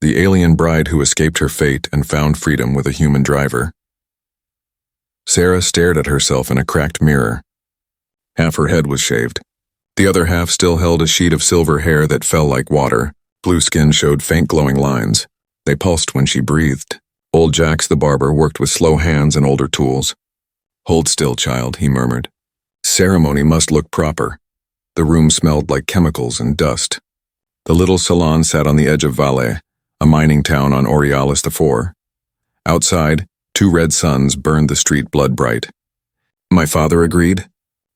the alien bride who escaped her fate and found freedom with a human driver. Sarah stared at herself in a cracked mirror. Half her head was shaved. The other half still held a sheet of silver hair that fell like water. Blue skin showed faint glowing lines. They pulsed when she breathed. Old Jax the barber worked with slow hands and older tools. "Hold still, child," he murmured. Ceremony must look proper. The room smelled like chemicals and dust. The little salon sat on the edge of Valais, a mining town on Aurealis IV. Outside, 2 red suns burned the street blood bright. "My father agreed?"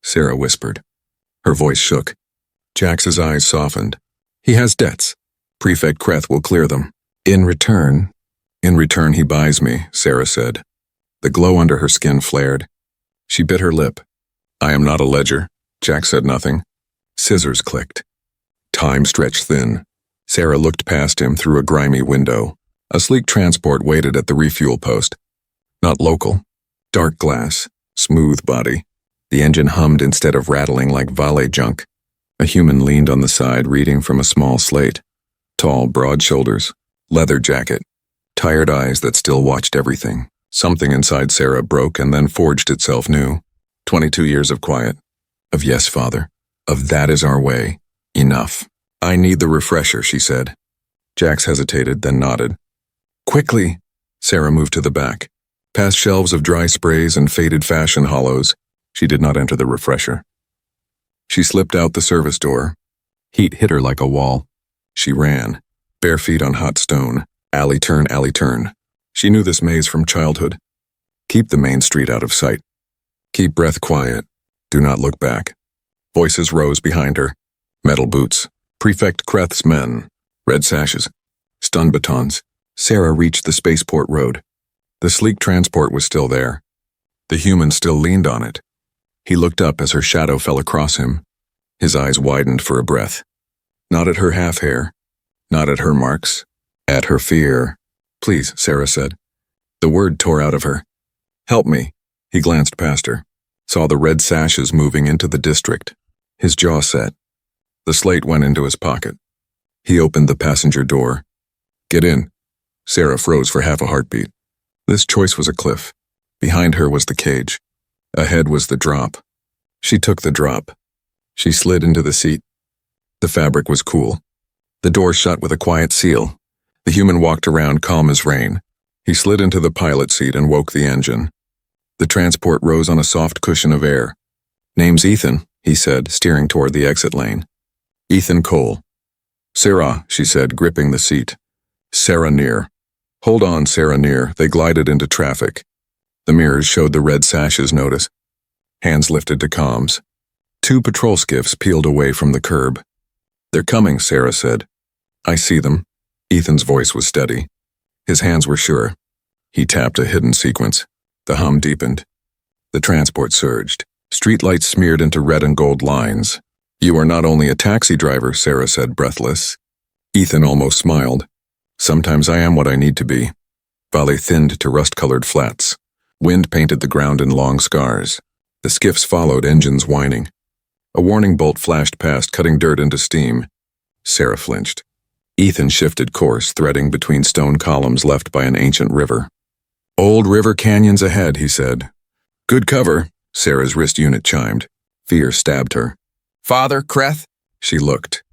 Sarah whispered. Her voice shook. Jax's eyes softened. "He has debts. Prefect Kreth will clear them. In return he buys me," Sarah said. The glow under her skin flared. She bit her lip. "I am not a ledger." Jax said nothing. Scissors clicked. Time stretched thin. Sarah looked past him through a grimy window. A sleek transport waited at the refuel post. Not local. Dark glass. Smooth body. The engine hummed instead of rattling like valet junk. A human leaned on the side, reading from a small slate. Tall, broad shoulders. Leather jacket. Tired eyes that still watched everything. Something inside Sarah broke and then forged itself new. 22 years of quiet. Of yes, father. Of that is our way. Enough. "I need the refresher," she said. Jax hesitated, then nodded. "Quickly!" Sarah moved to the back. Past shelves of dry sprays and faded fashion hollows, she did not enter the refresher. She slipped out the service door. Heat hit her like a wall. She ran, bare feet on hot stone. Alley turn, alley turn. She knew this maze from childhood. Keep the main street out of sight. Keep breath quiet. Do not look back. Voices rose behind her. Metal boots. Prefect Kreth's men. Red sashes. Stun batons. Sarah reached the spaceport road. The sleek transport was still there. The human still leaned on it. He looked up as her shadow fell across him. His eyes widened for a breath. Not at her half hair. Not at her marks. At her fear. "Please," Sarah said. The word tore out of her. "Help me." He glanced past her. Saw the red sashes moving into the district. His jaw set. The slate went into his pocket. He opened the passenger door. "Get in." Sarah froze for half a heartbeat. This choice was a cliff. Behind her was the cage. Ahead was the drop. She took the drop. She slid into the seat. The fabric was cool. The door shut with a quiet seal. The human walked around calm as rain. He slid into the pilot seat and woke the engine. The transport rose on a soft cushion of air. "Name's Ethan," he said, steering toward the exit lane. "Ethan Cole." "Sarah," she said, gripping the seat. "Sarah Near." "Hold on, Sarah Near." They glided into traffic. The mirrors showed the red sashes notice. Hands lifted to comms. 2 patrol skiffs peeled away from the curb. "They're coming," Sarah said. "I see them." Ethan's voice was steady. His hands were sure. He tapped a hidden sequence. The hum deepened. The transport surged. Streetlights smeared into red and gold lines. "You are not only a taxi driver," Sarah said, breathless. Ethan almost smiled. "Sometimes I am what I need to be." Valley thinned to rust-colored flats. Wind painted the ground in long scars. The skiffs followed, engines whining. A warning bolt flashed past, cutting dirt into steam. Sarah flinched. Ethan shifted course, threading between stone columns left by an ancient river. "Old river canyons ahead," he said. "Good cover," Sarah's wrist unit chimed. Fear stabbed her. "Father, Kreth?" She looked.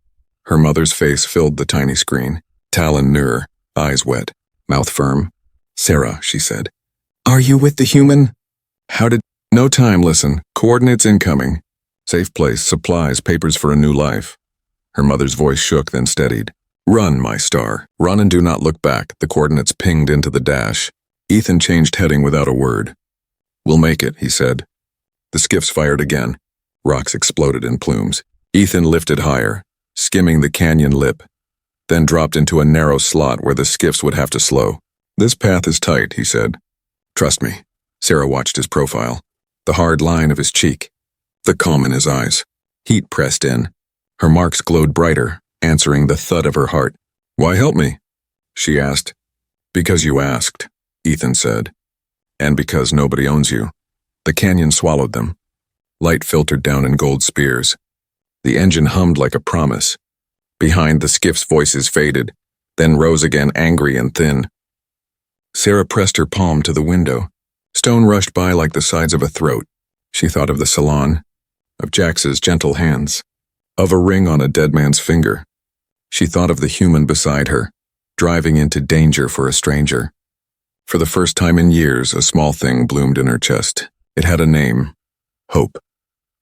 Her mother's face filled the tiny screen. Talon Nur, eyes wet, mouth firm. "Sarah," she said. "Are you with the human?" "How did—" "No time, listen. Coordinates incoming. Safe place, supplies, papers for a new life." Her mother's voice shook, then steadied. "Run, my star. Run and do not look back." The coordinates pinged into the dash. Ethan changed heading without a word. "We'll make it," he said. The skiffs fired again. Rocks exploded in plumes. Ethan lifted higher, skimming the canyon lip, then dropped into a narrow slot where the skiffs would have to slow. "This path is tight," he said. "Trust me." Sarah watched his profile. The hard line of his cheek. The calm in his eyes. Heat pressed in. Her marks glowed brighter, answering the thud of her heart. "Why help me?" she asked. "Because you asked," Ethan said. "And because nobody owns you." The canyon swallowed them. Light filtered down in gold spears. The engine hummed like a promise. Behind, the skiff's voices faded. then rose again, angry and thin. Sarah pressed her palm to the window. Stone rushed by like the sides of a throat. She thought of the salon, of Jax's gentle hands, of a ring on a dead man's finger. She thought of the human beside her, driving into danger for a stranger. For the first time in years, a small thing bloomed in her chest. It had a name: hope.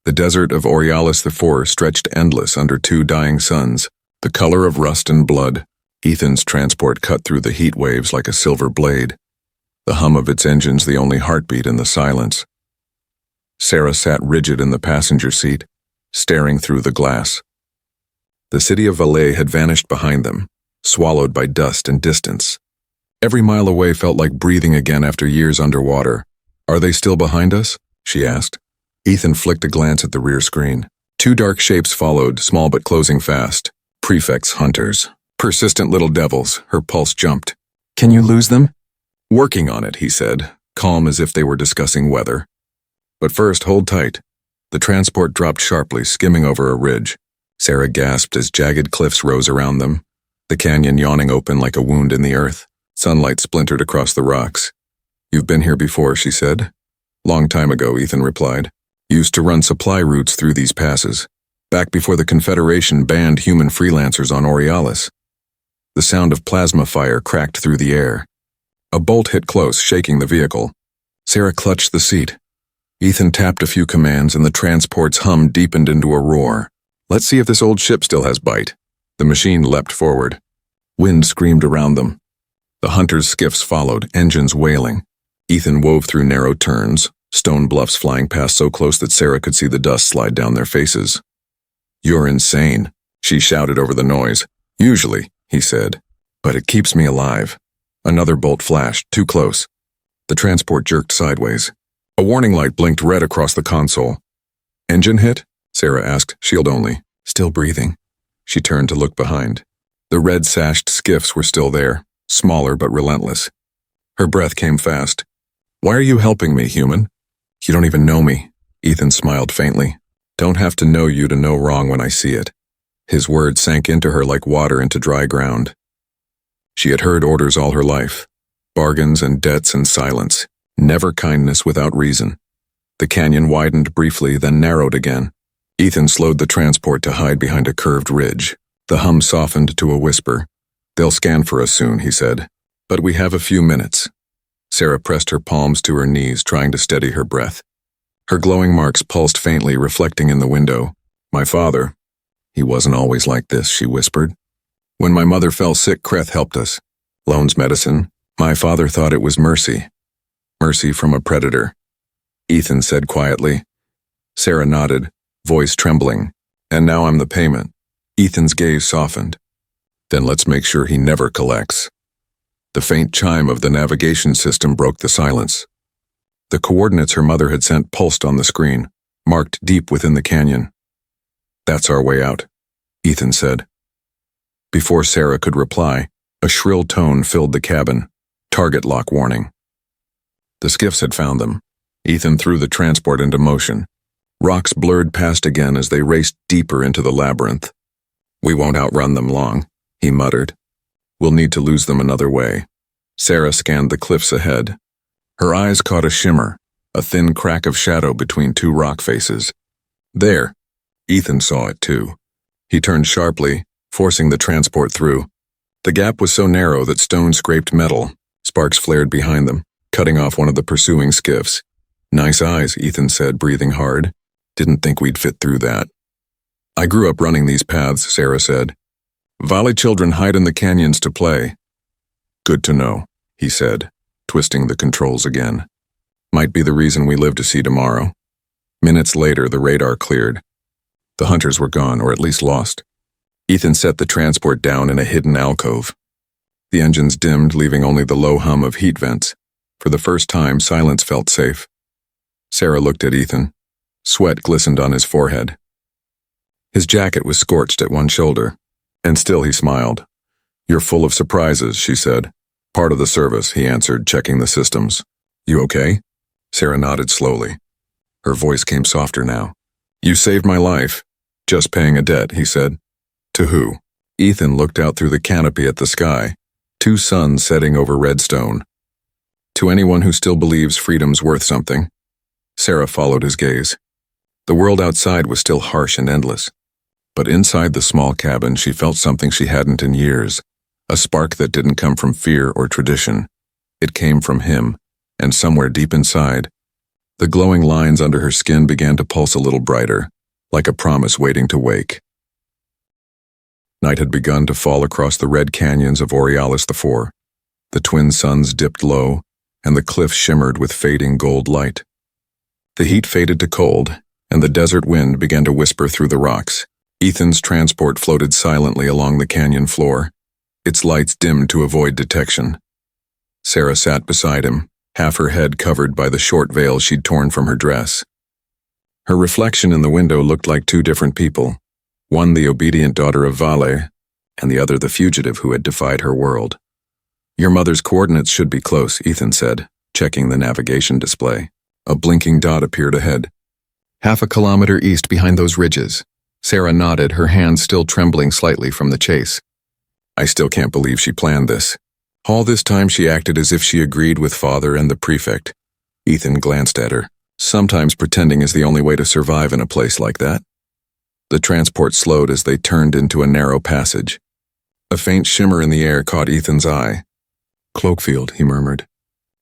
The desert of Aurealis IV stretched endless under two dying suns, the color of rust and blood. Ethan's transport cut through the heat waves like a silver blade, the hum of its engines the only heartbeat in the silence. Sarah sat rigid in the passenger seat, staring through the glass. The city of Valais had vanished behind them, swallowed by dust and distance. Every mile away felt like breathing again after years underwater. "Are they still behind us?" she asked. Ethan flicked a glance at the rear screen. Two dark shapes followed, small but closing fast. Prefects, hunters. Persistent little devils. Her pulse jumped. "Can you lose them?" "Working on it," he said, calm as if they were discussing weather. "But first, hold tight." The transport dropped sharply, skimming over a ridge. Sarah gasped as jagged cliffs rose around them, the canyon yawning open like a wound in the earth. Sunlight splintered across the rocks. "You've been here before," she said. "Long time ago," Ethan replied. "Used to run supply routes through these passes, back before the Confederation banned human freelancers on Aurealis." The sound of plasma fire cracked through the air. A bolt hit close, shaking the vehicle. Sarah clutched the seat. Ethan tapped a few commands and the transport's hum deepened into a roar. "Let's see if this old ship still has bite." The machine leapt forward. Wind screamed around them. The hunters' skiffs followed, engines wailing. Ethan wove through narrow turns, stone bluffs flying past so close that Sarah could see the dust slide down their faces. "You're insane," she shouted over the noise. "Usually," he said, "but it keeps me alive." Another bolt flashed, too close. The transport jerked sideways. A warning light blinked red across the console. "Engine hit?" Sarah asked. "Shield only." "Still breathing." She turned to look behind. The red-sashed skiffs were still there, smaller but relentless. Her breath came fast. "Why are you helping me, human?" "You don't even know me." Ethan smiled faintly. "Don't have to know you to know wrong when I see it." His words sank into her like water into dry ground. She had heard orders all her life. Bargains and debts and silence. Never kindness without reason. The canyon widened briefly, then narrowed again. Ethan slowed the transport to hide behind a curved ridge. The hum softened to a whisper. "They'll scan for us soon," he said. "But we have a few minutes." Sarah pressed her palms to her knees, trying to steady her breath. Her glowing marks pulsed faintly, reflecting in the window. "My father. He wasn't always like this," she whispered. "When my mother fell sick, Kreth helped us. Loans medicine. My father thought it was mercy. Mercy from a predator." Ethan said quietly. Sarah nodded, voice trembling. "And now I'm the payment." Ethan's gaze softened. "Then let's make sure he never collects." The faint chime of the navigation system broke the silence. The coordinates her mother had sent pulsed on the screen, marked deep within the canyon. "That's our way out," Ethan said. Before Sarah could reply, a shrill tone filled the cabin. Target lock warning. The skiffs had found them. Ethan threw the transport into motion. Rocks blurred past again as they raced deeper into the labyrinth. "We won't outrun them long," he muttered. "We'll need to lose them another way." Sarah scanned the cliffs ahead. Her eyes caught a shimmer, a thin crack of shadow between two rock faces. There. Ethan saw it too. He turned sharply, forcing the transport through. The gap was so narrow that stone scraped metal. Sparks flared behind them, cutting off one of the pursuing skiffs. "Nice eyes," Ethan said, breathing hard. "Didn't think we'd fit through that." "I grew up running these paths," Sarah said. "Valley children hide in the canyons to play." "Good to know," he said, twisting the controls again. "Might be the reason we live to see tomorrow." Minutes later, the radar cleared. The hunters were gone, or at least lost. Ethan set the transport down in a hidden alcove. The engines dimmed, leaving only the low hum of heat vents. For the first time, silence felt safe. Sarah looked at Ethan. Sweat glistened on his forehead. His jacket was scorched at one shoulder, and still he smiled. "You're full of surprises," she said. "Part of the service," he answered, checking the systems. "You okay?" Sarah nodded slowly. Her voice came softer now. "You saved my life." "Just paying a debt," he said. "To who?" Ethan looked out through the canopy at the sky, 2 suns setting over redstone. To anyone who still believes freedom's worth something, Sarah followed his gaze. The world outside was still harsh and endless, but inside the small cabin she felt something she hadn't in years, a spark that didn't come from fear or tradition. It came from him, and somewhere deep inside, the glowing lines under her skin began to pulse a little brighter, like a promise waiting to wake. Night had begun to fall across the red canyons of Borealis IV. The twin suns dipped low, and the cliffs shimmered with fading gold light. The heat faded to cold, and the desert wind began to whisper through the rocks. Ethan's transport floated silently along the canyon floor, its lights dimmed to avoid detection. Sarah sat beside him, half her head covered by the short veil she'd torn from her dress. Her reflection in the window looked like 2 different people, one the obedient daughter of Vale, and the other the fugitive who had defied her world. "Your mother's coordinates should be close," Ethan said, checking the navigation display. A blinking dot appeared ahead. "Half a kilometer east behind those ridges." Sarah nodded, her hands still trembling slightly from the chase. "I still can't believe she planned this." All this time she acted as if she agreed with Father and the prefect. Ethan glanced at her. Sometimes pretending is the only way to survive in a place like that. The transport slowed as they turned into a narrow passage. A faint shimmer in the air caught Ethan's eye. "Cloakfield," he murmured.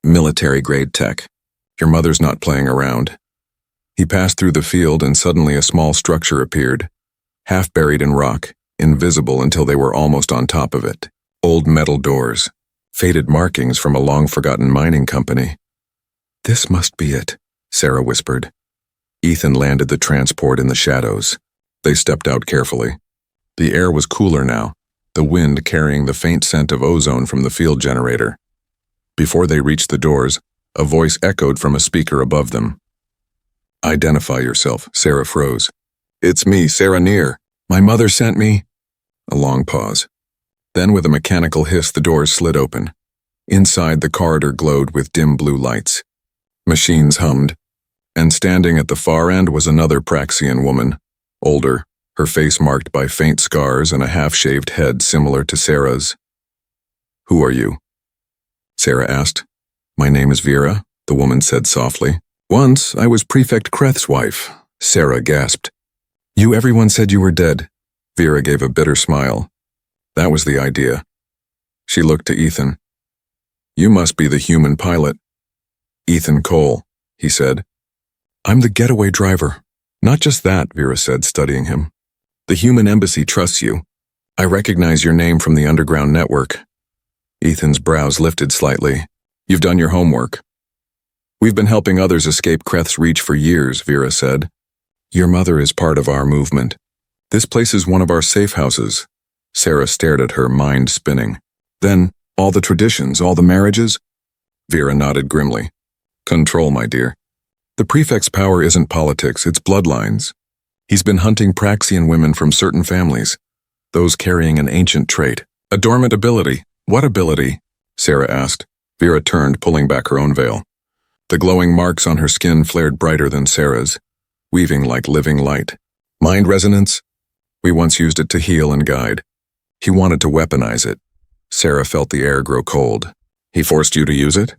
"Military-grade tech. Your mother's not playing around." He passed through the field and suddenly a small structure appeared, half buried in rock, invisible until they were almost on top of it. Old metal doors, faded markings from a long-forgotten mining company. "This must be it," Sarah whispered. Ethan landed the transport in the shadows. They stepped out carefully. The air was cooler now, the wind carrying the faint scent of ozone from the field generator. Before they reached the doors, a voice echoed from a speaker above them. "Identify yourself." Sarah froze. "It's me, Sarah Near. My mother sent me." A long pause. Then with a mechanical hiss the doors slid open. Inside the corridor glowed with dim blue lights. Machines hummed, and standing at the far end was another Praxian woman, older, her face marked by faint scars and a half-shaved head similar to Sarah's. "Who are you?" Sarah asked. "My name is Vera," the woman said softly. "Once I was Prefect Kreth's wife," Sarah gasped. Everyone said you were dead." Vera gave a bitter smile. "That was the idea." She looked to Ethan. "You must be the human pilot." "Ethan Cole," he said. "I'm the getaway driver." "Not just that," Vera said, studying him. "The human embassy trusts you. I recognize your name from the underground network." Ethan's brows lifted slightly. "You've done your homework." "We've been helping others escape Kreth's reach for years," Vera said. "Your mother is part of our movement. This place is one of our safe houses." Sarah stared at her, mind spinning. "Then, all the traditions, all the marriages?" Vera nodded grimly. "Control, my dear. The prefect's power isn't politics, it's bloodlines. He's been hunting Praxian women from certain families, those carrying an ancient trait. A dormant ability." "What ability?" Sarah asked. Vera turned, pulling back her own veil. The glowing marks on her skin flared brighter than Sarah's, weaving like living light. "Mind resonance? We once used it to heal and guide. He wanted to weaponize it." Sarah felt the air grow cold. "He forced you to use it?"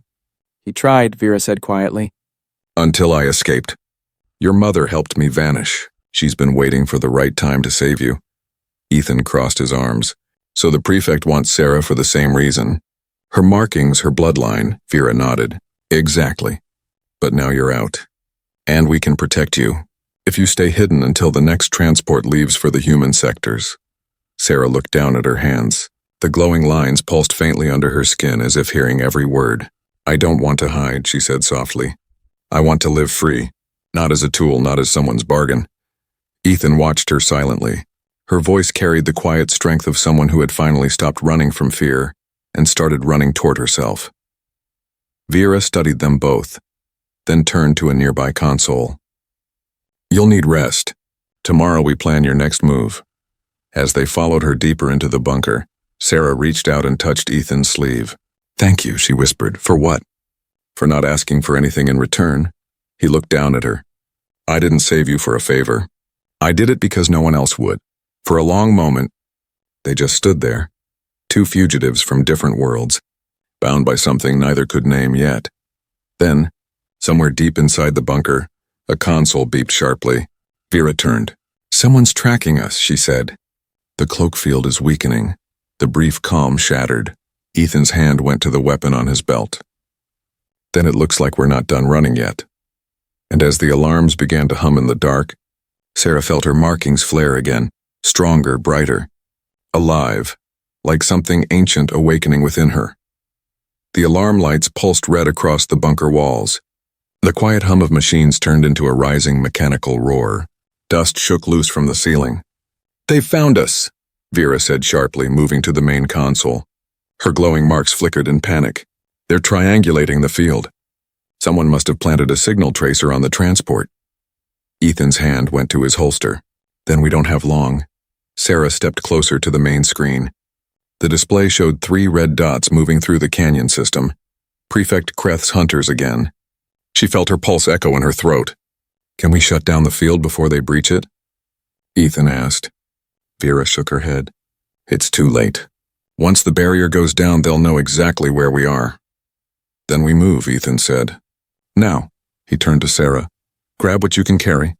"He tried," Vera said quietly. "Until I escaped. Your mother helped me vanish. She's been waiting for the right time to save you." Ethan crossed his arms. "So the prefect wants Sarah for the same reason. Her markings, her bloodline," Vera nodded. "Exactly. But now you're out. And we can protect you, if you stay hidden until the next transport leaves for the human sectors." Sarah looked down at her hands. The glowing lines pulsed faintly under her skin as if hearing every word. "I don't want to hide," she said softly. "I want to live free, not as a tool, not as someone's bargain." Ethan watched her silently. Her voice carried the quiet strength of someone who had finally stopped running from fear and started running toward herself. Vera studied them both, then turned to a nearby console. "You'll need rest. Tomorrow we plan your next move." As they followed her deeper into the bunker, Sarah reached out and touched Ethan's sleeve. "Thank you," she whispered. "For what?" "For not asking for anything in return." He looked down at her. "I didn't save you for a favor. I did it because no one else would." For a long moment, They just stood there, two fugitives from different worlds, bound by something neither could name yet. Then, somewhere deep inside the bunker, a console beeped sharply. Vera turned. "Someone's tracking us," she said. The cloak field is weakening. The brief calm shattered. Ethan's hand went to the weapon on his belt. "Then it looks like we're not done running yet." And as the alarms began to hum in the dark, Sarah felt her markings flare again, stronger, brighter, alive, like something ancient awakening within her. The alarm lights pulsed red across the bunker walls. The quiet hum of machines turned into a rising mechanical roar. Dust shook loose from the ceiling. "They've found us," Vera said sharply, moving to the main console. Her glowing marks flickered in panic. "They're triangulating the field. Someone must have planted a signal tracer on the transport." Ethan's hand went to his holster. "Then we don't have long." Sarah stepped closer to the main screen. The display showed 3 red dots moving through the canyon system. Prefect Kreth's hunters again. She felt her pulse echo in her throat. "Can we shut down the field before they breach it?" Ethan asked. Vera shook her head. "It's too late. Once the barrier goes down, they'll know exactly where we are." "Then we move," Ethan said. "Now," he turned to Sarah. "Grab what you can carry.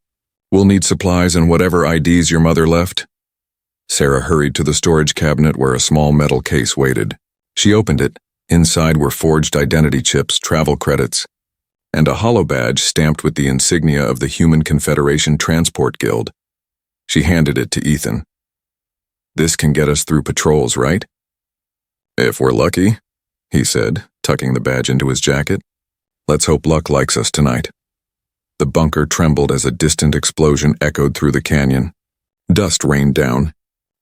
We'll need supplies and whatever IDs your mother left." Sarah hurried to the storage cabinet where a small metal case waited. She opened it. Inside were forged identity chips, travel credits, and a holo badge stamped with the insignia of the Human Confederation Transport Guild. She handed it to Ethan. "This can get us through patrols, right?" "If we're lucky," he said, tucking the badge into his jacket. "Let's hope luck likes us tonight." The bunker trembled as a distant explosion echoed through the canyon. Dust rained down.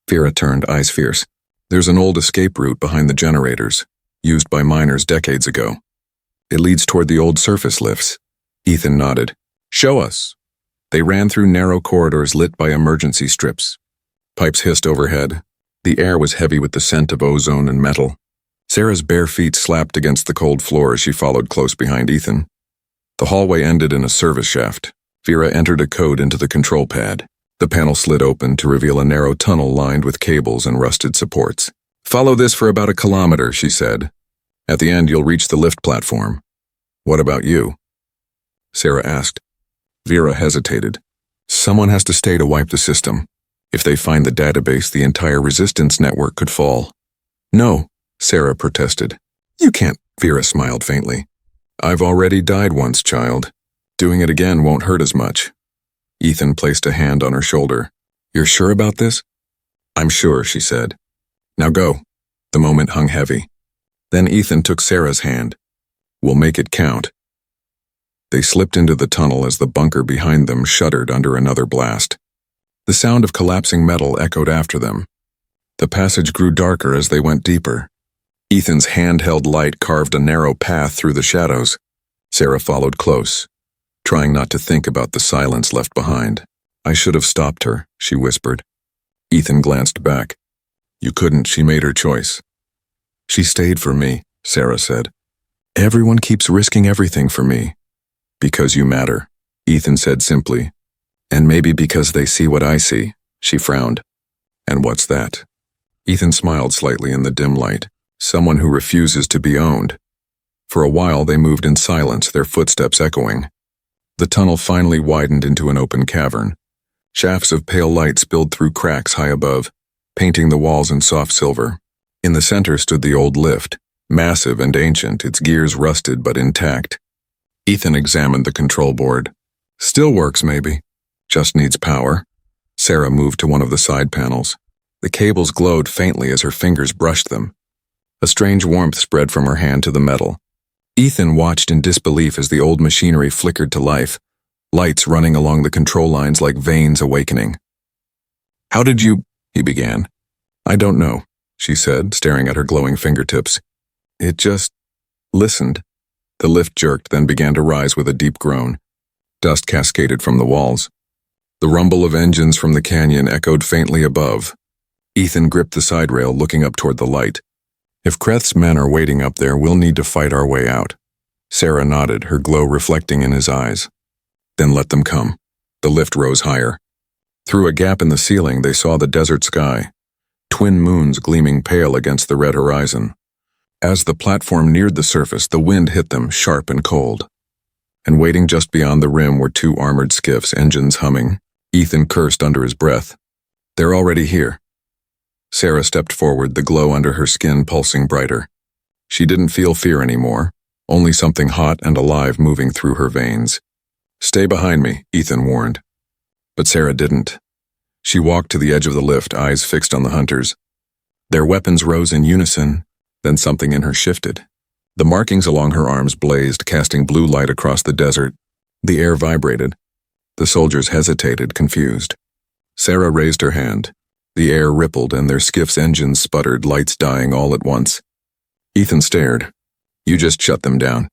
Vera turned, eyes fierce. "There's an old escape route behind the generators, used by miners decades ago. It leads toward the old surface lifts." Ethan nodded. "Show us." They ran through narrow corridors lit by emergency strips. Pipes hissed overhead. The air was heavy with the scent of ozone and metal. Sarah's bare feet slapped against the cold floor as she followed close behind Ethan. The hallway ended in a service shaft. Vera entered a code into the control pad. The panel slid open to reveal a narrow tunnel lined with cables and rusted supports. "Follow this for about 1 kilometer, she said. "At the end, you'll reach the lift platform." "What about you?" Sarah asked. Vera hesitated. "Someone has to stay to wipe the system. If they find the database, the entire resistance network could fall." "No," Sarah protested. "You can't," Vera smiled faintly. "I've already died once, child. Doing it again won't hurt as much." Ethan placed a hand on her shoulder. "You're sure about this?" "I'm sure," she said. "Now go." The moment hung heavy. Then Ethan took Sarah's hand. "We'll make it count." They slipped into the tunnel as the bunker behind them shuddered under another blast. The sound of collapsing metal echoed after them. The passage grew darker as they went deeper. Ethan's handheld light carved a narrow path through the shadows. Sarah followed close, trying not to think about the silence left behind. "I should have stopped her," she whispered. Ethan glanced back. "You couldn't, she made her choice." "She stayed for me," Sarah said. "Everyone keeps risking everything for me." "Because you matter," Ethan said simply. "And maybe because they see what I see," she frowned. "And what's that?" Ethan smiled slightly in the dim light. "Someone who refuses to be owned." For a while they moved in silence, their footsteps echoing. The tunnel finally widened into an open cavern. Shafts of pale light spilled through cracks high above, painting the walls in soft silver. In the center stood the old lift, massive and ancient, its gears rusted but intact. Ethan examined the control board. "Still works, maybe. Just needs power." Sarah moved to one of the side panels. The cables glowed faintly as her fingers brushed them. A strange warmth spread from her hand to the metal. Ethan watched in disbelief as the old machinery flickered to life, lights running along the control lines like veins awakening. "How did you—" he began. "I don't know," she said, staring at her glowing fingertips. "It just listened." The lift jerked, then began to rise with a deep groan. Dust cascaded from the walls. The rumble of engines from the canyon echoed faintly above. Ethan gripped the side rail, looking up toward the light. "If Kreth's men are waiting up there, we'll need to fight our way out." Sarah nodded, her glow reflecting in his eyes. "Then let them come." The lift rose higher. Through a gap in the ceiling, they saw the desert sky. twin moons gleaming pale against the red horizon. As the platform neared the surface, the wind hit them, sharp and cold. And waiting just beyond the rim were two armored skiffs, engines humming. Ethan cursed under his breath. They're already here. Sarah stepped forward, the glow under her skin pulsing brighter. She didn't feel fear anymore, only something hot and alive moving through her veins. Stay behind me, Ethan warned. But Sarah didn't. She walked to the edge of the lift, eyes fixed on the hunters. Their weapons rose in unison, then something in her shifted. The markings along her arms blazed, casting blue light across the desert. The air vibrated. The soldiers hesitated, confused. Sarah raised her hand. The air rippled and their skiff's engines sputtered, lights dying all at once. Ethan stared. You just shut them down.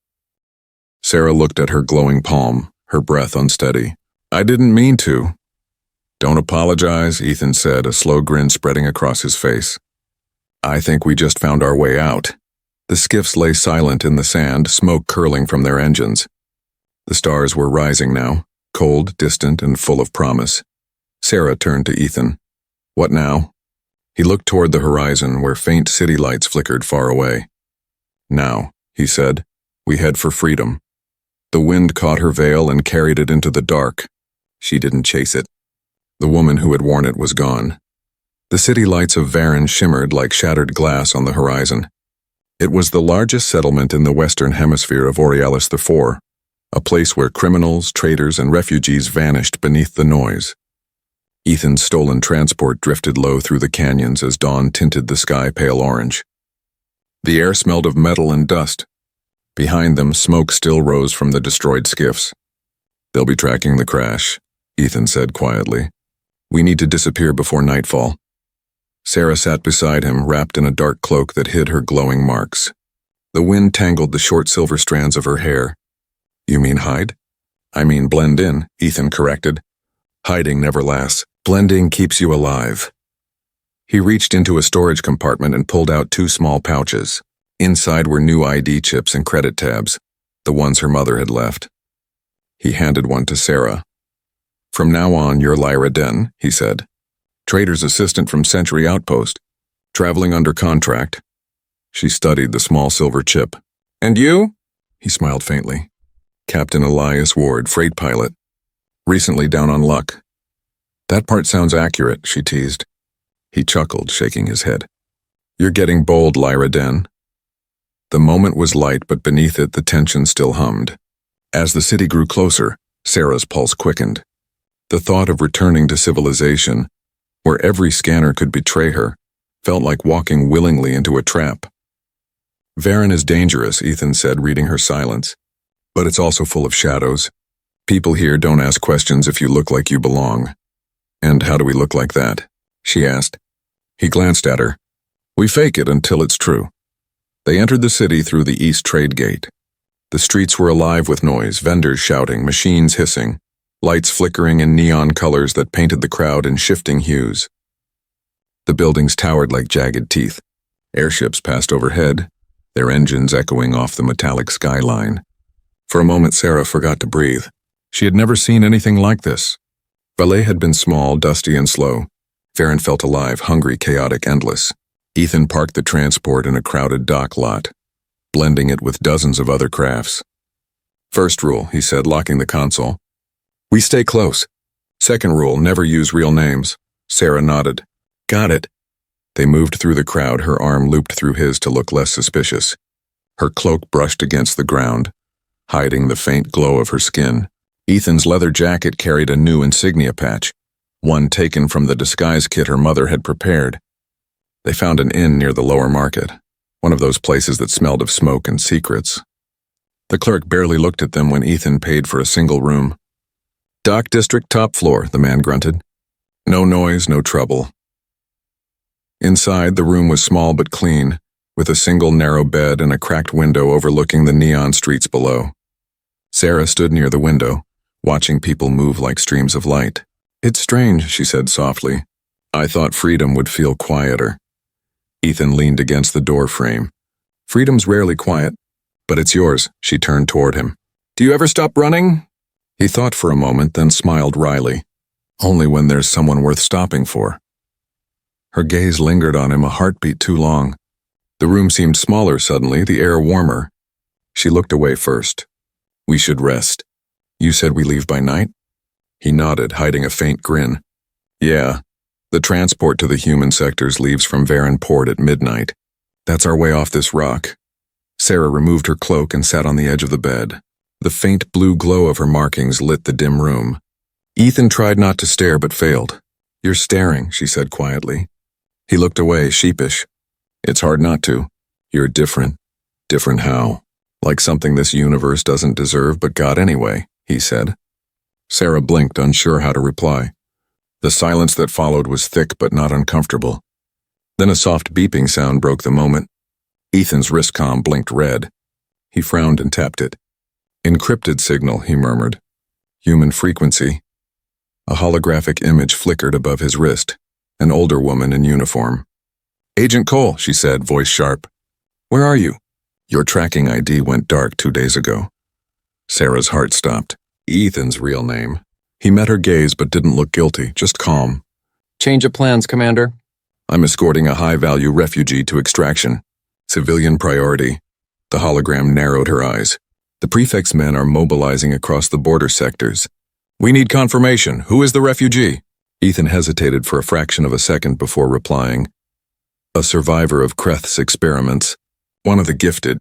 Sarah looked at her glowing palm, her breath unsteady. I didn't mean to. Don't apologize, Ethan said, a slow grin spreading across his face. I think we just found our way out. The skiffs lay silent in the sand, smoke curling from their engines. The stars were rising now, cold, distant, and full of promise. Sarah turned to Ethan. What now? He looked toward the horizon where faint city lights flickered far away. Now, he said, we head for freedom. The wind caught her veil and carried it into the dark. She didn't chase it. The woman who had worn it was gone. The city lights of Varan shimmered like shattered glass on the horizon. It was the largest settlement in the western hemisphere of Aurealis IV, a place where criminals, traitors, and refugees vanished beneath the noise. Ethan's stolen transport drifted low through the canyons as dawn tinted the sky pale orange. The air smelled of metal and dust. Behind them, smoke still rose from the destroyed skiffs. They'll be tracking the crash, Ethan said quietly. We need to disappear before nightfall. Sarah sat beside him, wrapped in a dark cloak that hid her glowing marks. The wind tangled the short silver strands of her hair. You mean hide? I mean blend in, Ethan corrected. Hiding never lasts. Blending keeps you alive. He reached into a storage compartment and pulled out two small pouches. Inside were new ID chips and credit tabs, the ones her mother had left. He handed one to Sarah. From now on, you're Lyra Den, he said. Trader's assistant from Century Outpost, traveling under contract. She studied the small silver chip. And you? He smiled faintly. Captain Elias Ward, freight pilot. Recently down on luck. That part sounds accurate, she teased. He chuckled, shaking his head. You're getting bold, Lyra Den. The moment was light, but beneath it the tension still hummed. As the city grew closer, Sarah's pulse quickened. The thought of returning to civilization, where every scanner could betray her, felt like walking willingly into a trap. Varan is dangerous, Ethan said, reading her silence. But it's also full of shadows. People here don't ask questions if you look like you belong. And how do we look like that? She asked. He glanced at her. We fake it until it's true. They entered the city through the East Trade Gate. The streets were alive with noise, vendors shouting, machines hissing, lights flickering in neon colors that painted the crowd in shifting hues. The buildings towered like jagged teeth. Airships passed overhead, their engines echoing off the metallic skyline. For a moment, Sarah forgot to breathe. She had never seen anything like this. Valet had been small, dusty, and slow. Varan felt alive, hungry, chaotic, endless. Ethan parked the transport in a crowded dock lot, blending it with dozens of other crafts. First rule, he said, locking the console. We stay close. Second rule, never use real names. Sarah nodded. Got it. They moved through the crowd, her arm looped through his to look less suspicious. Her cloak brushed against the ground, hiding the faint glow of her skin. Ethan's leather jacket carried a new insignia patch, one taken from the disguise kit her mother had prepared. They found an inn near the lower market, one of those places that smelled of smoke and secrets. The clerk barely looked at them when Ethan paid for a single room. Dock district, top floor, the man grunted. No noise, no trouble. Inside, the room was small but clean, with a single narrow bed and a cracked window overlooking the neon streets below. Sarah stood near the window, watching people move like streams of light. It's strange, she said softly. I thought freedom would feel quieter. Ethan leaned against the door frame. Freedom's rarely quiet, but it's yours, she turned toward him. Do you ever stop running? He thought for a moment, then smiled wryly. Only when there's someone worth stopping for. Her gaze lingered on him a heartbeat too long. The room seemed smaller suddenly, the air warmer. She looked away first. We should rest. You said we leave by night? He nodded, hiding a faint grin. Yeah. The transport to the human sectors leaves from Varen Port at midnight. That's our way off this rock. Sarah removed her cloak and sat on the edge of the bed. The faint blue glow of her markings lit the dim room. Ethan tried not to stare but failed. You're staring, she said quietly. He looked away, sheepish. It's hard not to. You're different. Different how? Like something this universe doesn't deserve but got anyway, he said. Sarah blinked, unsure how to reply. The silence that followed was thick but not uncomfortable. Then a soft beeping sound broke the moment. Ethan's wristcom blinked red. He frowned and tapped it. Encrypted signal, he murmured. Human frequency. A holographic image flickered above his wrist. An older woman in uniform. Agent Cole, she said, voice sharp. Where are you? Your tracking ID went dark 2 days ago. Sarah's heart stopped. Ethan's real name. He met her gaze but didn't look guilty, just calm. Change of plans, Commander. I'm escorting a high-value refugee to extraction. Civilian priority. The hologram narrowed her eyes. The prefect's men are mobilizing across the border sectors. We need confirmation. Who is the refugee? Ethan hesitated for a fraction of a second before replying. A survivor of Kreth's experiments. One of the gifted.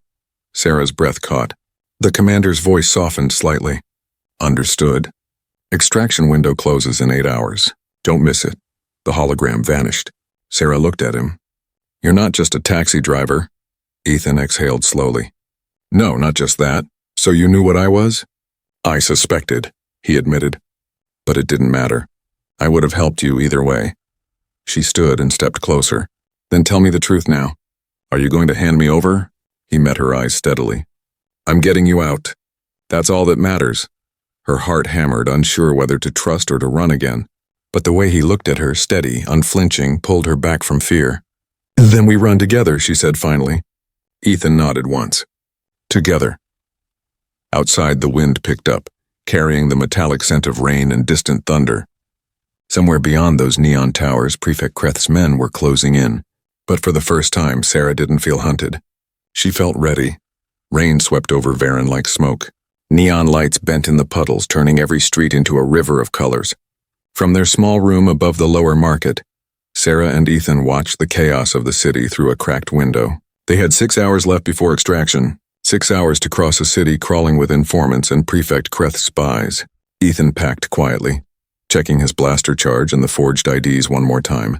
Sarah's breath caught. The commander's voice softened slightly. Understood. Extraction window closes in 8 hours. Don't miss it. The hologram vanished. Sarah looked at him. You're not just a taxi driver. Ethan exhaled slowly. No, not just that. So you knew what I was? I suspected, he admitted. But it didn't matter. I would have helped you either way. She stood and stepped closer. Then tell me the truth now. Are you going to hand me over? He met her eyes steadily. I'm getting you out. That's all that matters. Her heart hammered, unsure whether to trust or to run again. But the way he looked at her, steady, unflinching, pulled her back from fear. Then we run together, she said finally. Ethan nodded once. Together. Outside, the wind picked up, carrying the metallic scent of rain and distant thunder. Somewhere beyond those neon towers, Prefect Kreth's men were closing in. But for the first time, Sarah didn't feel hunted. She felt ready. Rain swept over Varen like smoke. Neon lights bent in the puddles, turning every street into a river of colors. From their small room above the lower market, Sarah and Ethan watched the chaos of the city through a cracked window. They had 6 hours left before extraction. 6 hours to cross a city crawling with informants and Prefect Kreth's spies. Ethan packed quietly, checking his blaster charge and the forged IDs one more time.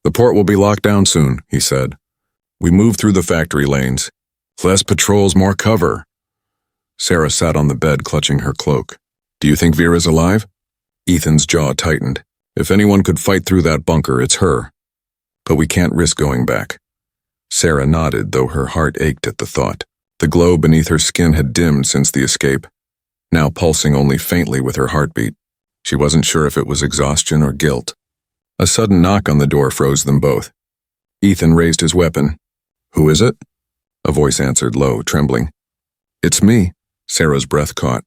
The port will be locked down soon, he said. We move through the factory lanes. Less patrols, more cover. Sarah sat on the bed clutching her cloak. Do you think Vera's alive? Ethan's jaw tightened. If anyone could fight through that bunker, it's her. But we can't risk going back. Sarah nodded, though her heart ached at the thought. The glow beneath her skin had dimmed since the escape, now pulsing only faintly with her heartbeat. She wasn't sure if it was exhaustion or guilt. A sudden knock on the door froze them both. Ethan raised his weapon. Who is it? A voice answered low, trembling. It's me. Sarah's breath caught.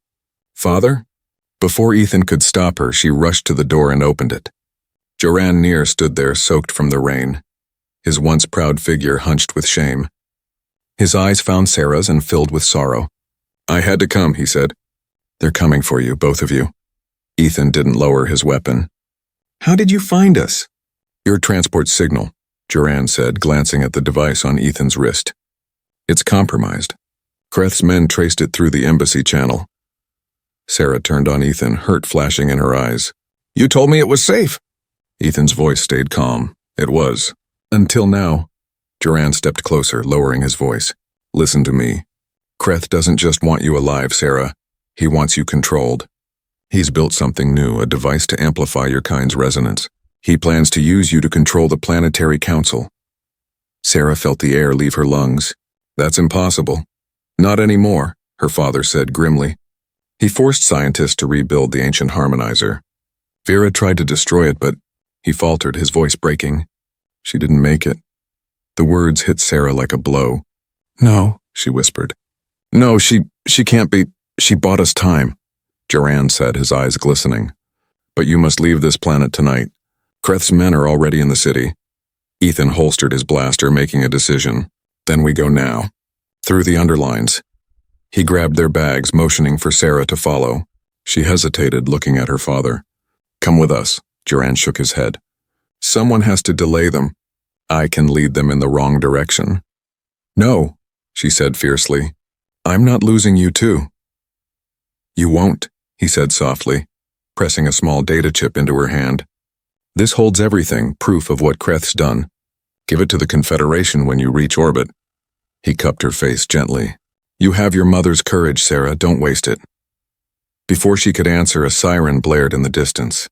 Father? Before Ethan could stop her, she rushed to the door and opened it. Joran Neer stood there, soaked from the rain, his once proud figure hunched with shame. His eyes found Sarah's and filled with sorrow. I had to come, he said. They're coming for you, both of you. Ethan didn't lower his weapon. How did you find us? Your transport signal, Joran said, glancing at the device on Ethan's wrist. It's compromised. Kreth's men traced it through the embassy channel. Sarah turned on Ethan, hurt flashing in her eyes. You told me it was safe. Ethan's voice stayed calm. It was. Until now. Joran stepped closer, lowering his voice. Listen to me. Kreth doesn't just want you alive, Sarah. He wants you controlled. He's built something new, a device to amplify your kind's resonance. He plans to use you to control the planetary council. Sarah felt the air leave her lungs. That's impossible. Not anymore, her father said grimly. He forced scientists to rebuild the ancient harmonizer. Vera tried to destroy it, but he faltered, his voice breaking. She didn't make it. The words hit Sarah like a blow. No, she whispered. No, she can't be. She bought us time, Joran said, his eyes glistening. But you must leave this planet tonight. Kreth's men are already in the city. Ethan holstered his blaster, making a decision. Then we go now. Through the underlines. He grabbed their bags, motioning for Sarah to follow. She hesitated, looking at her father. Come with us, Duran shook his head. Someone has to delay them. I can lead them in the wrong direction. No, she said fiercely. I'm not losing you too. You won't, he said softly, pressing a small data chip into her hand. This holds everything, proof of what Kreth's done. Give it to the Confederation when you reach orbit. He cupped her face gently. You have your mother's courage, Sarah, don't waste it. Before she could answer, a siren blared in the distance.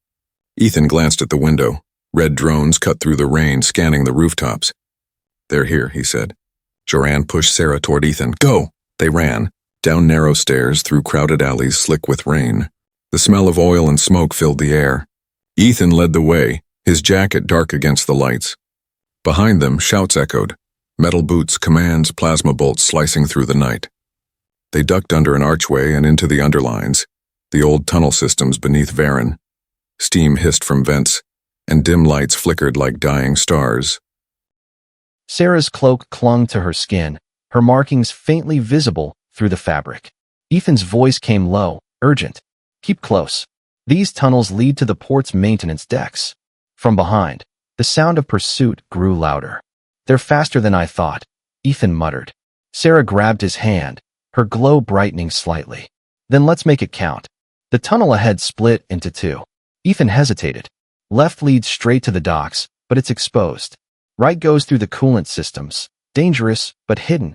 Ethan glanced at the window. Red drones cut through the rain, scanning the rooftops. They're here, he said. Joran pushed Sarah toward Ethan. Go! They ran, down narrow stairs, through crowded alleys slick with rain. The smell of oil and smoke filled the air. Ethan led the way, his jacket dark against the lights. Behind them, shouts echoed. Metal boots, commands, plasma bolts slicing through the night. They ducked under an archway and into the underlines, the old tunnel systems beneath Varen. Steam hissed from vents, and dim lights flickered like dying stars. Sarah's cloak clung to her skin, her markings faintly visible through the fabric. Ethan's voice came low, urgent. Keep close. These tunnels lead to the port's maintenance decks. From behind, the sound of pursuit grew louder. They're faster than I thought, Ethan muttered. Sarah grabbed his hand, her glow brightening slightly. Then let's make it count. The tunnel ahead split into two. Ethan hesitated. Left leads straight to the docks, but it's exposed. Right goes through the coolant systems. Dangerous, but hidden.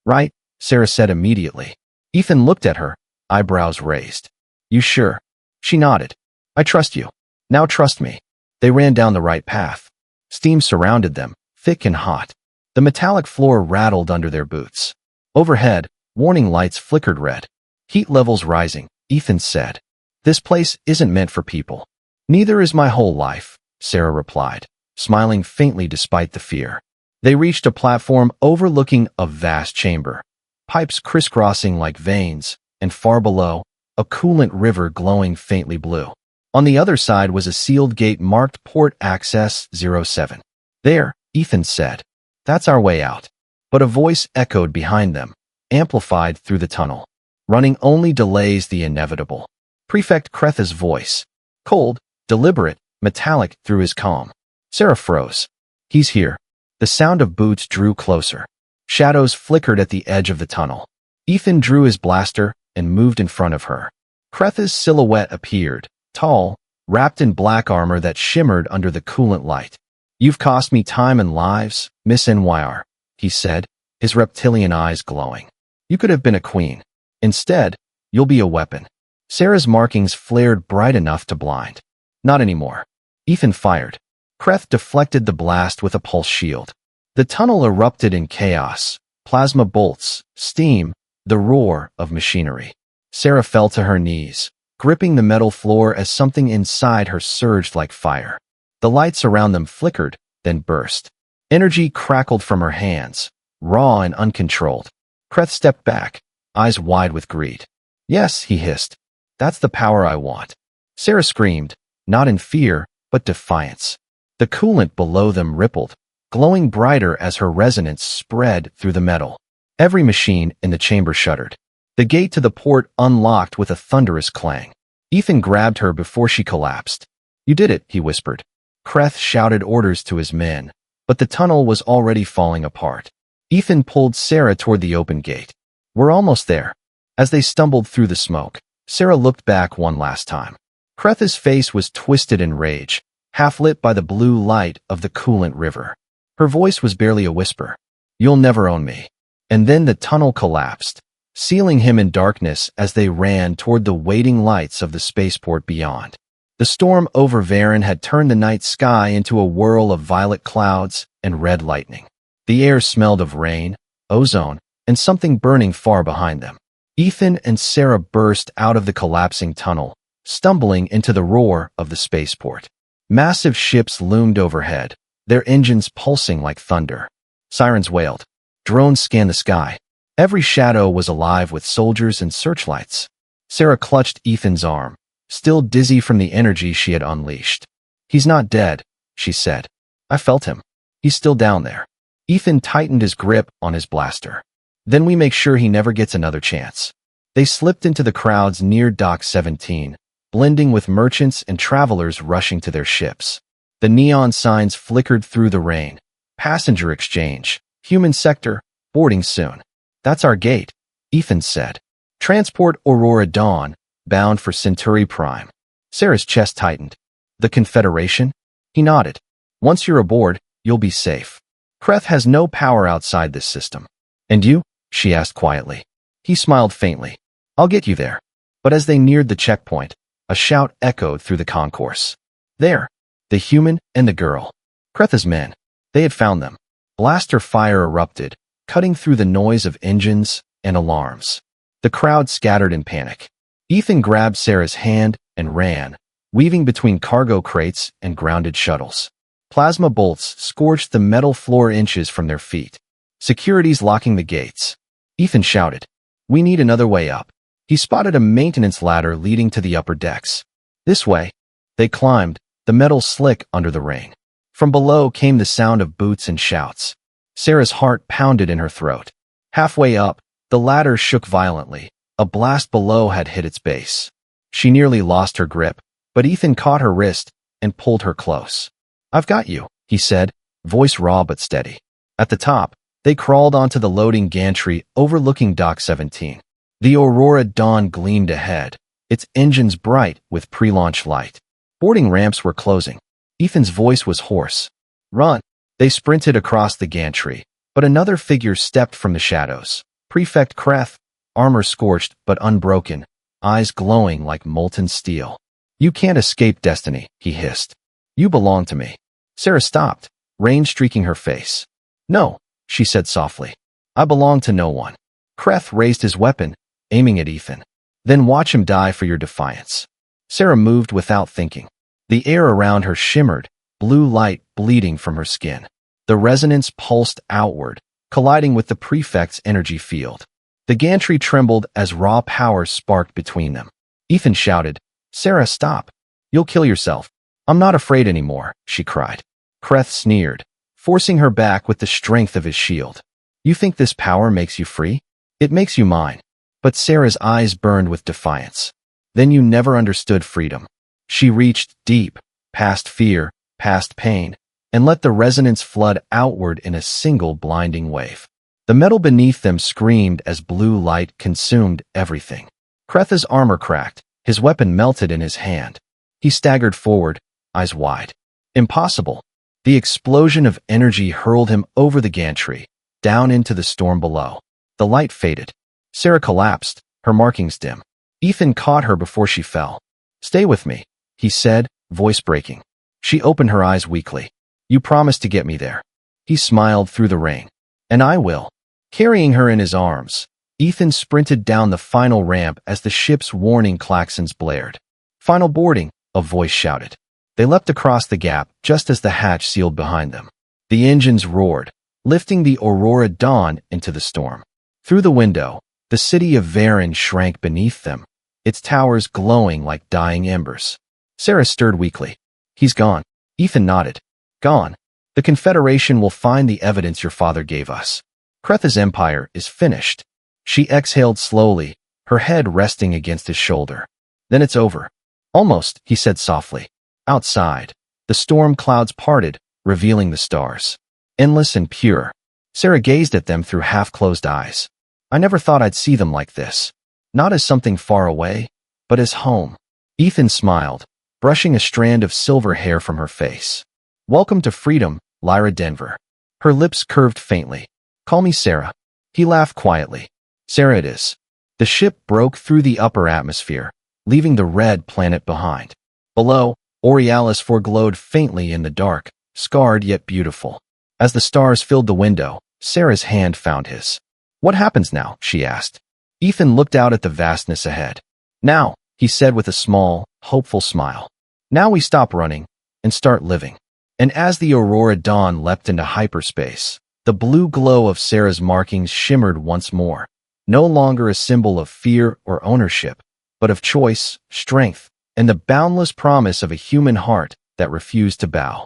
Right, Sarah said immediately. Ethan looked at her, eyebrows raised. You sure? She nodded. I trust you. Now trust me. They ran down the right path. Steam surrounded them, thick and hot. The metallic floor rattled under their boots. Overhead, warning lights flickered red. Heat levels rising, Ethan said. This place isn't meant for people. Neither is my whole life, Sarah replied, smiling faintly despite the fear. They reached a platform overlooking a vast chamber, pipes crisscrossing like veins, and far below, a coolant river glowing faintly blue. On the other side was a sealed gate marked Port Access 07. There, Ethan said. That's our way out. But a voice echoed behind them, amplified through the tunnel. Running only delays the inevitable. Prefect Kreth's voice. Cold, deliberate, metallic through his calm. Sarah froze. He's here. The sound of boots drew closer. Shadows flickered at the edge of the tunnel. Ethan drew his blaster and moved in front of her. Kreth's silhouette appeared, tall, wrapped in black armor that shimmered under the coolant light. You've cost me time and lives, Miss NYR, he said, his reptilian eyes glowing. You could have been a queen. Instead, you'll be a weapon. Sarah's markings flared bright enough to blind. Not anymore. Ethan fired. Kreth deflected the blast with a pulse shield. The tunnel erupted in chaos, plasma bolts, steam, the roar of machinery. Sarah fell to her knees, gripping the metal floor as something inside her surged like fire. The lights around them flickered, then burst. Energy crackled from her hands, raw and uncontrolled. Kreth stepped back, eyes wide with greed. Yes, he hissed. That's the power I want. Sarah screamed, not in fear, but defiance. The coolant below them rippled, glowing brighter as her resonance spread through the metal. Every machine in the chamber shuddered. The gate to the port unlocked with a thunderous clang. Ethan grabbed her before she collapsed. You did it, he whispered. Kreth shouted orders to his men, but the tunnel was already falling apart. Ethan pulled Sarah toward the open gate. We're almost there. As they stumbled through the smoke, Sarah looked back one last time. Kreth's face was twisted in rage, half lit by the blue light of the coolant river. Her voice was barely a whisper. You'll never own me. And then the tunnel collapsed, sealing him in darkness as they ran toward the waiting lights of the spaceport beyond. The storm over Varen had turned the night sky into a whirl of violet clouds and red lightning. The air smelled of rain, ozone, and something burning far behind them. Ethan and Sarah burst out of the collapsing tunnel, stumbling into the roar of the spaceport. Massive ships loomed overhead, their engines pulsing like thunder. Sirens wailed. Drones scanned the sky. Every shadow was alive with soldiers and searchlights. Sarah clutched Ethan's arm, still dizzy from the energy she had unleashed. He's not dead, she said. I felt him. He's still down there. Ethan tightened his grip on his blaster. Then we make sure he never gets another chance. They slipped into the crowds near Dock 17, blending with merchants and travelers rushing to their ships. The neon signs flickered through the rain. Passenger exchange. Human sector. Boarding soon. That's our gate, Ethan said. Transport Aurora Dawn, bound for Centauri Prime. Sarah's chest tightened. The Confederation? He nodded. Once you're aboard, you'll be safe. Kreth has no power outside this system. And you? She asked quietly. He smiled faintly. I'll get you there. But as they neared the checkpoint, a shout echoed through the concourse. There! The human and the girl. Kreth's men. They had found them. Blaster fire erupted, cutting through the noise of engines and alarms. The crowd scattered in panic. Ethan grabbed Sarah's hand and ran, weaving between cargo crates and grounded shuttles. Plasma bolts scorched the metal floor inches from their feet. Security's locking the gates. Ethan shouted, "We need another way up." He spotted a maintenance ladder leading to the upper decks. This way. They climbed, the metal slick under the rain. From below came the sound of boots and shouts. Sarah's heart pounded in her throat. Halfway up, the ladder shook violently. A blast below had hit its base. She nearly lost her grip, but Ethan caught her wrist and pulled her close. "I've got you," he said, voice raw but steady. At the top, they crawled onto the loading gantry overlooking Dock 17. The Aurora Dawn gleamed ahead, its engines bright with pre-launch light. Boarding ramps were closing. Ethan's voice was hoarse. "Run!" They sprinted across the gantry, but another figure stepped from the shadows. Prefect Kreth, armor scorched but unbroken, eyes glowing like molten steel. "You can't escape destiny," he hissed. "You belong to me." Sarah stopped, rain streaking her face. "No," she said softly. "I belong to no one." Kreth raised his weapon, aiming at Ethan. "Then watch him die for your defiance." Sarah moved without thinking. The air around her shimmered, blue light bleeding from her skin. The resonance pulsed outward, colliding with the prefect's energy field. The gantry trembled as raw power sparked between them. Ethan shouted, "Sarah, stop. You'll kill yourself." "I'm not afraid anymore," she cried. Kreth sneered, forcing her back with the strength of his shield. "You think this power makes you free? It makes you mine." But Sarah's eyes burned with defiance. "Then you never understood freedom." She reached deep, past fear, past pain, and let the resonance flood outward in a single blinding wave. The metal beneath them screamed as blue light consumed everything. Kreth's armor cracked, his weapon melted in his hand. He staggered forward, eyes wide. Impossible. The explosion of energy hurled him over the gantry, down into the storm below. The light faded. Sarah collapsed, her markings dim. Ethan caught her before she fell. "Stay with me," he said, voice breaking. She opened her eyes weakly. "You promised to get me there." He smiled through the rain. "And I will." Carrying her in his arms, Ethan sprinted down the final ramp as the ship's warning klaxons blared. "Final boarding," a voice shouted. They leapt across the gap just as the hatch sealed behind them. The engines roared, lifting the Aurora Dawn into the storm. Through the window, the city of Varen shrank beneath them, its towers glowing like dying embers. Sarah stirred weakly. "He's gone." Ethan nodded. "Gone. The Confederation will find the evidence your father gave us. Kreth's empire is finished." She exhaled slowly, her head resting against his shoulder. "Then it's over." "Almost," he said softly. Outside, the storm clouds parted, revealing the stars. Endless and pure. Sarah gazed at them through half-closed eyes. "I never thought I'd see them like this. Not as something far away, but as home." Ethan smiled, brushing a strand of silver hair from her face. "Welcome to freedom, Lyra Denver." Her lips curved faintly. "Call me Sarah." He laughed quietly. "Sarah it is." The ship broke through the upper atmosphere, leaving the red planet behind. Below, Aurealis foreglowed faintly in the dark, scarred yet beautiful. As the stars filled the window, Sarah's hand found his. "What happens now?" she asked. Ethan looked out at the vastness ahead. "Now," he said with a small, hopeful smile. "Now we stop running and start living." And as the Aurora Dawn leapt into hyperspace, the blue glow of Sarah's markings shimmered once more, no longer a symbol of fear or ownership, but of choice, strength, and the boundless promise of a human heart that refused to bow.